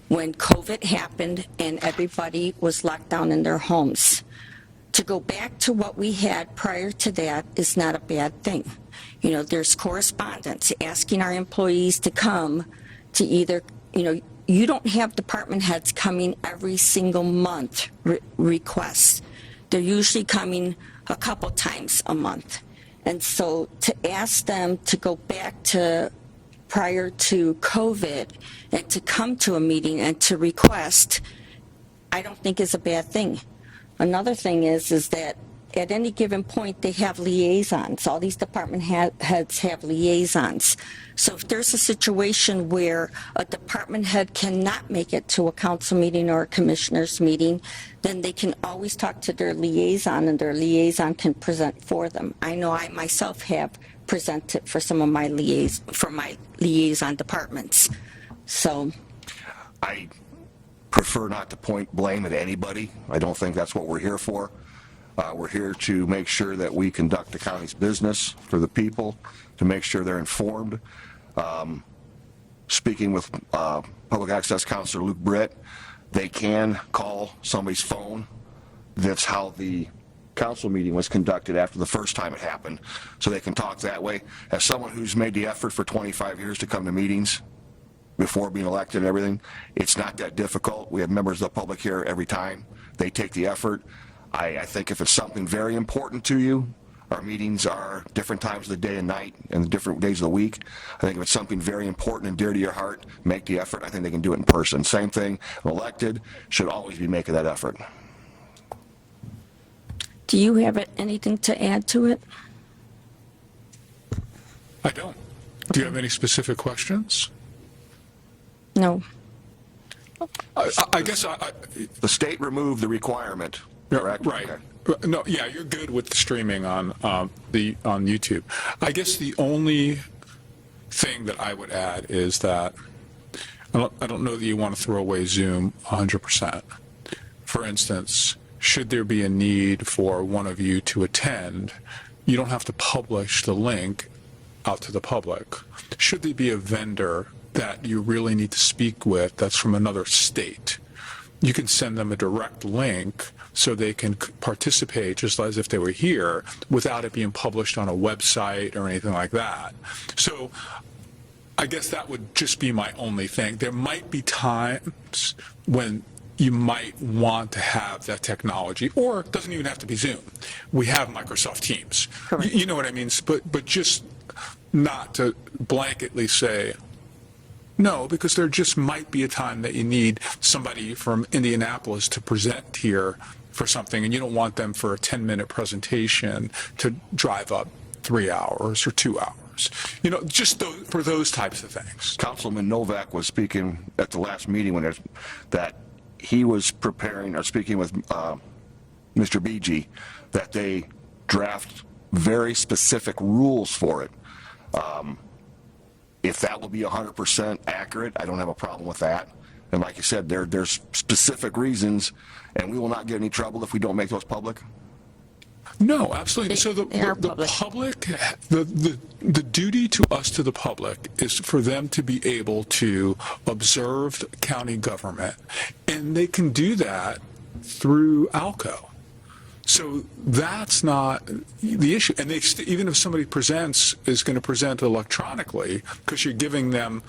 when COVID happened and everybody was locked down in their homes. To go back to what we had prior to that is not a bad thing. There's correspondence asking our employees to come to either, you don't have department heads coming every single month requests. They're usually coming a couple times a month. And so to ask them to go back to prior to COVID and to come to a meeting and to request, I don't think is a bad thing. Another thing is that at any given point, they have liaisons. All these department heads have liaisons. So if there's a situation where a department head cannot make it to a council meeting or a commissioner's meeting, then they can always talk to their liaison, and their liaison can present for them. I know I myself have presented for some of my liaison departments. So I prefer not to point blame at anybody. I don't think that's what we're here for. We're here to make sure that we conduct the county's business for the people, to make sure they're informed. Speaking with Public Access Counselor Luke Britt, they can call somebody's phone. That's how the council meeting was conducted after the first time it happened, so they can talk that way. As someone who's made the effort for 25 years to come to meetings before being elected and everything, it's not that difficult. We have members of the public here every time. They take the effort. I think if it's something very important to you, our meetings are different times of the day and night and different days of the week. I think if it's something very important and dear to your heart, make the effort. I think they can do it in person. Same thing, an elected should always be making that effort. do you have anything to add to it? I don't. Do you have any specific questions? No. I guess the state removed the requirement, correct? Right. Okay. No, yeah, you're good with the streaming on YouTube. I guess the only thing that I would add is that I don't know that you want to throw away Zoom 100%. For instance, should there be a need for one of you to attend, you don't have to publish the link out to the public. Should there be a vendor that you really need to speak with that's from another state, you can send them a direct link so they can participate just as if they were here without it being published on a website or anything like that. So I guess that would just be my only thing. There might be times when you might want to have that technology, or it doesn't even have to be Zoom. We have Microsoft Teams. You know what I mean? But just not to blanketly say no, because there just might be a time that you need somebody from Indianapolis to present here for something, and you don't want them for a 10-minute presentation to drive up 3 hours or 2 hours. You know, just for those types of things. Councilman Novak was speaking at the last meeting when that he was preparing or speaking with Mr. BG that they draft very specific rules for it. If that will be 100% accurate, I don't have a problem with that. And like you said, there's specific reasons, and we will not get any trouble if we don't make those public. No, absolutely. So the public, the duty to us, to the public, is for them to be able to observe county government, and they can do that through ALCO. So that's not the issue. And even if somebody is going to present electronically, because you're giving them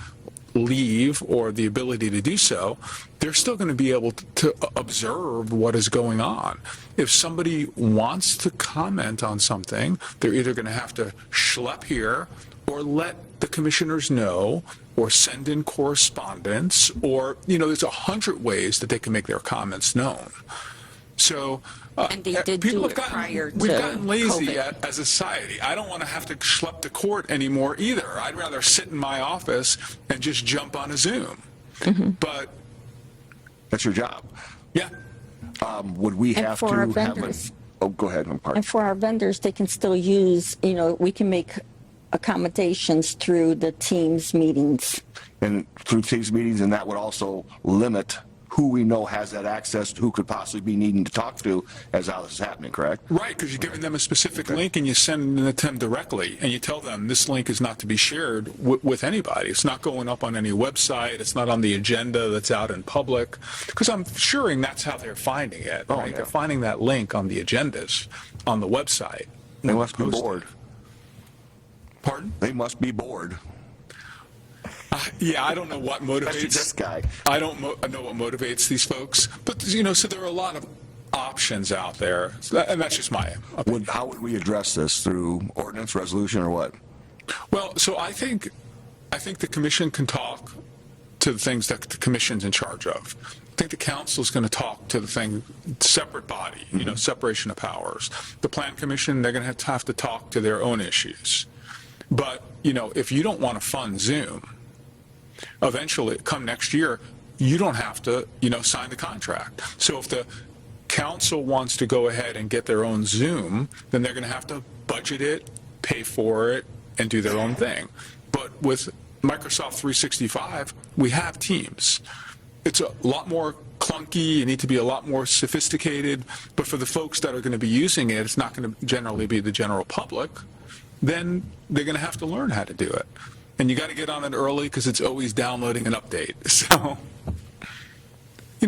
leave or the ability to do so, they're still going to be able to observe what is going on. If somebody wants to comment on something, they're either going to have to schlep here or let the commissioners know or send in correspondence, or, there's 100 ways that they can make their comments known. So and they did do it prior to we've gotten lazy COVID. as a society. I don't want to have to schlep to court anymore either. I'd rather sit in my office and just jump on a Zoom. But that's your job. Yeah. Would we And have for to our have vendors. Oh, go ahead. I'm pardon. And for our vendors, they can still use, we can make accommodations through the Teams meetings. And through Teams meetings, and that would also limit who we know has that access, who could possibly be needing to talk to as how this is happening, correct? Right, because you're giving them a specific link and you send it to them directly, and you tell them this link is not to be shared with anybody. It's not going up on any website. It's not on the agenda that's out in public, because I'm sure that's how they're finding it. Oh, Right? yeah. They're finding that link on the agendas on the website. They must be bored. Pardon? They must be bored. Yeah, I don't know what motivates Especially this guy. I don't know what motivates these folks, but so there are a lot of options out there, and that's just my opinion. How would we address this? Through ordinance, resolution, or what? Well, so I think the commission can talk to the things that the commission's in charge of. I think the council is going to talk to the separate body, separation of powers. The plan commission, they're going to have to talk to their own issues. But, if you don't want to fund Zoom, eventually, come next year, you don't have to, sign the contract. So if the council wants to go ahead and get their own Zoom, then they're going to have to budget it, pay for it, and do their own thing. But with Microsoft 365, we have Teams. It's a lot more clunky. You need to be a lot more sophisticated. But for the folks that are going to be using it, it's not going to generally be the general public. Then they're going to have to learn how to do it. And you got to get on it early because it's always downloading an update. So,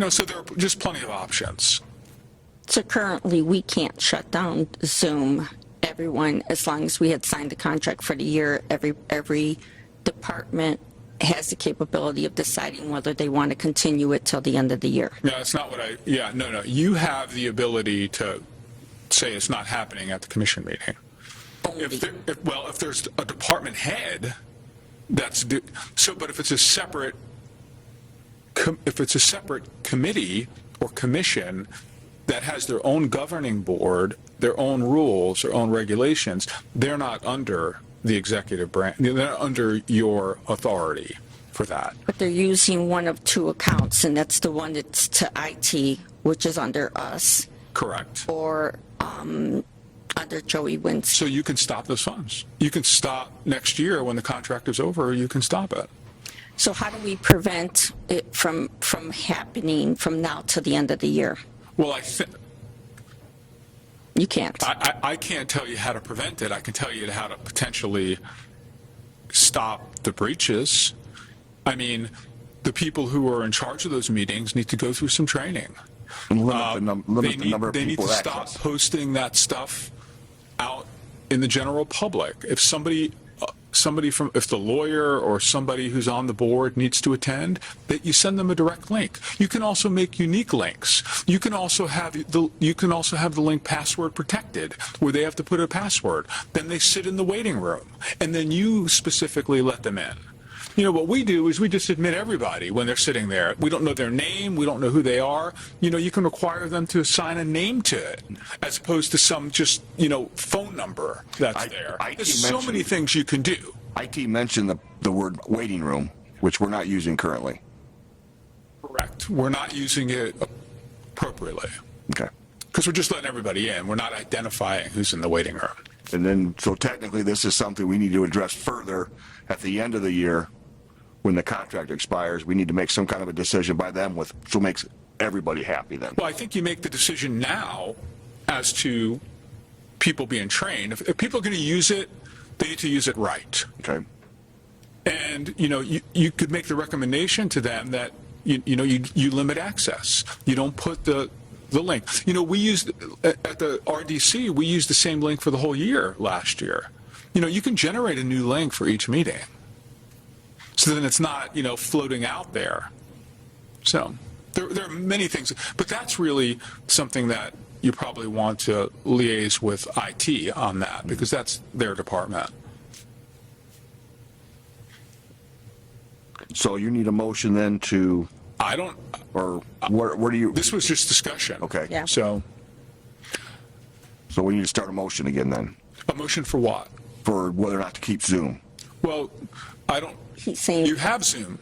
so there are just plenty of options. So currently, we can't shut down Zoom, everyone, as long as we had signed the contract for the year. Every department has the capability of deciding whether they want to continue it till the end of the year. No, that's not what no. You have the ability to say it's not happening at the commission meeting. If there's a department head, but if it's a separate committee or commission that has their own governing board, their own rules, their own regulations, they're not under the executive branch. They're not under your authority for that. But they're using one of two accounts, and that's the one that's to IT, which is under us. Correct. Or under Joey Wins. So you can stop those funds. You can stop next year when the contract is over. You can stop it. So how do we prevent it from happening from now to the end of the year? Well, you can't. I can't tell you how to prevent it. I can tell you how to potentially stop the breaches. I mean, the people who are in charge of those meetings need to go through some training. And limit the number of they need people to with stop access. posting that stuff out in the general public. If somebody if the lawyer or somebody who's on the board needs to attend, that you send them a direct link. You can also make unique links. You can also have the link password protected, where they have to put a password. Then they sit in the waiting room, and then you specifically let them in. What we do is we just admit everybody when they're sitting there. We don't know their name. We don't know who they are. You can require them to assign a name to it, as opposed to some just, phone number that's there. There's so many things you can do. IT mentioned the word waiting room, which we're not using currently. Correct. We're not using it appropriately. Okay. Because we're just letting everybody in. We're not identifying who's in the waiting room. And then, so technically, this is something we need to address further at the end of the year. When the contract expires, we need to make some kind of a decision by them so it makes everybody happy then. Well, I think you make the decision now as to people being trained. If people are going to use it, they need to use it right. Okay. And, you could make the recommendation to them that, you limit access. You don't put the link. We used, at the RDC, we used the same link for the whole year last year. You can generate a new link for each meeting. So then it's not, floating out there. So there are many things, but that's really something that you probably want to liaise with IT on that, because that's their department. So you need a motion then to... I don't... Or where do you... This was just discussion. Okay. Yeah. So we need to start a motion again then. A motion for what? For whether or not to keep Zoom. Well, I don't... He's saying... You have Zoom.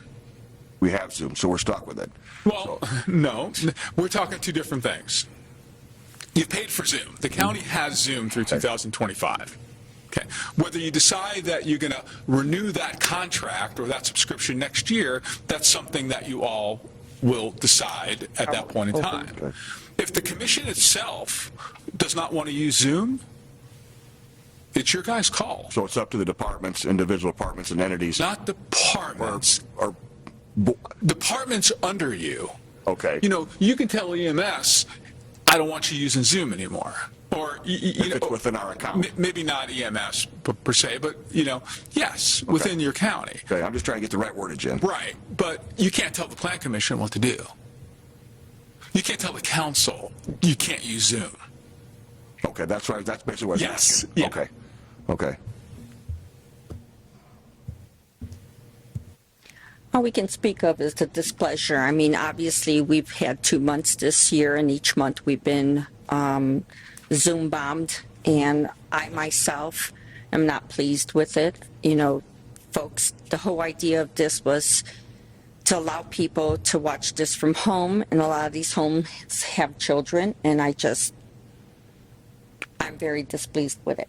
We have Zoom, so we're stuck with it. Well, no. We're talking two different things. You've paid for Zoom. The county has Zoom through 2025. Okay. Whether you decide that you're going to renew that contract or that subscription next year, that's something that you all will decide at that point in time. Okay. If the commission itself does not want to use Zoom, it's your guys' call. So it's up to the departments, individual departments and entities. Not departments. Or departments under you. Okay. You can tell EMS, I don't want you using Zoom anymore. Or, if it's within our account. Maybe not EMS per se, but, yes, within your county. Okay, I'm just trying to get the right wordage in. Right, but you can't tell the plan commission what to do. You can't tell the council you can't use Zoom. Okay, that's right. That's basically what I'm Yes. asking. Yeah. Okay. All we can speak of is the displeasure. I mean, obviously, we've had 2 months this year, and each month we've been Zoom bombed, and I myself am not pleased with it. Folks, the whole idea of this was to allow people to watch this from home, and a lot of these homes have children, and I'm very displeased with it.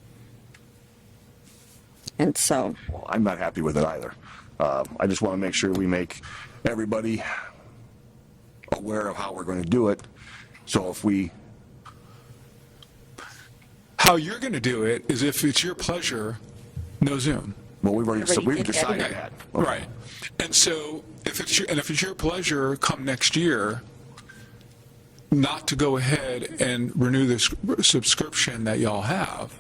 And so... Well, I'm not happy with it either. I just want to make sure we make everybody aware of how we're going to do it. So How you're going to do it is if it's your pleasure, no Zoom. Well, we've decided that. Okay. Right. And so if it's your pleasure come next year not to go ahead and renew this subscription that y'all have,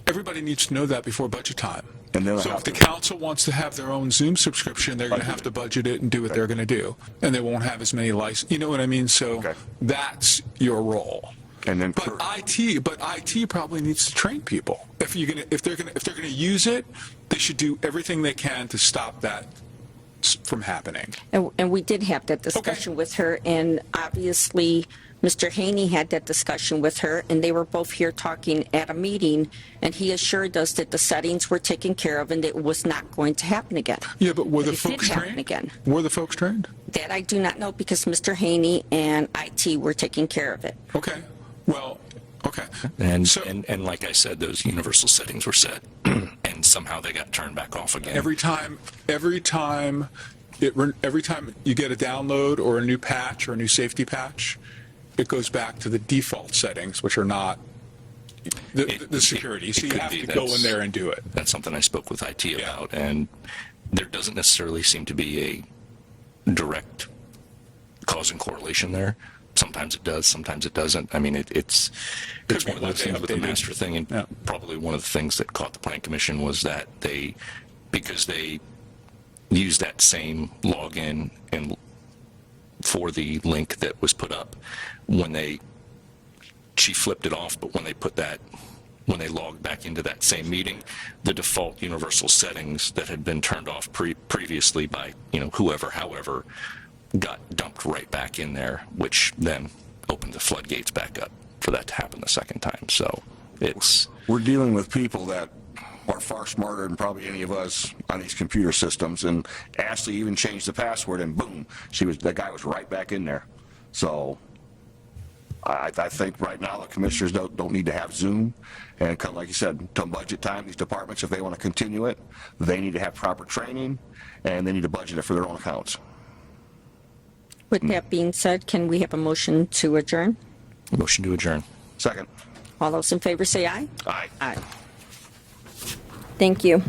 everybody needs to know that before budget time. So if the council wants to have their own Zoom subscription, they're going to have to budget it and do what they're going to do. And they won't have as many licenses. You know what I mean? So that's your role. And then but IT probably needs to train people. If they're going to use it, they should do everything they can to stop that from happening. And we did have that discussion with her, and obviously Mr. Haney had that discussion with her, and they were both here talking at a meeting, and he assured us that the settings were taken care of and that it was not going to happen again. Yeah, but were the it folks did happen trained? Again. Were the folks trained? That I do not know, because Mr. Haney and IT were taking care of it. Okay. Well, okay. And like I said, those universal settings were set, and somehow they got turned back off again. Every time you get a download or a new patch or a new safety patch, it goes back to the default settings, which are not the security. So you have to go in there and do it. That's something I spoke with IT about, and there doesn't necessarily seem to be a direct cause and correlation there, Sometimes it does, sometimes it doesn't. I mean, it's one of those things with the master thing, and probably one of the things that caught the Plan Commission was that because they used that same login and for the link that was put up, she flipped it off, but when they logged back into that same meeting, the default universal settings that had been turned off previously by, whoever, however, got dumped right back in there, which then opened the floodgates back up for that to happen the second time. So we're dealing with people that are far smarter than probably any of us on these computer systems, and Ashley even changed the password, and boom, that guy was right back in there. So I think right now the commissioners don't need to have Zoom, and like you said, come budget time, these departments, if they want to continue it, they need to have proper training, and they need to budget it for their own accounts. With that being said, can we have a motion to adjourn? Motion to adjourn. Second. All those in favor say aye. Aye. Aye. Thank you.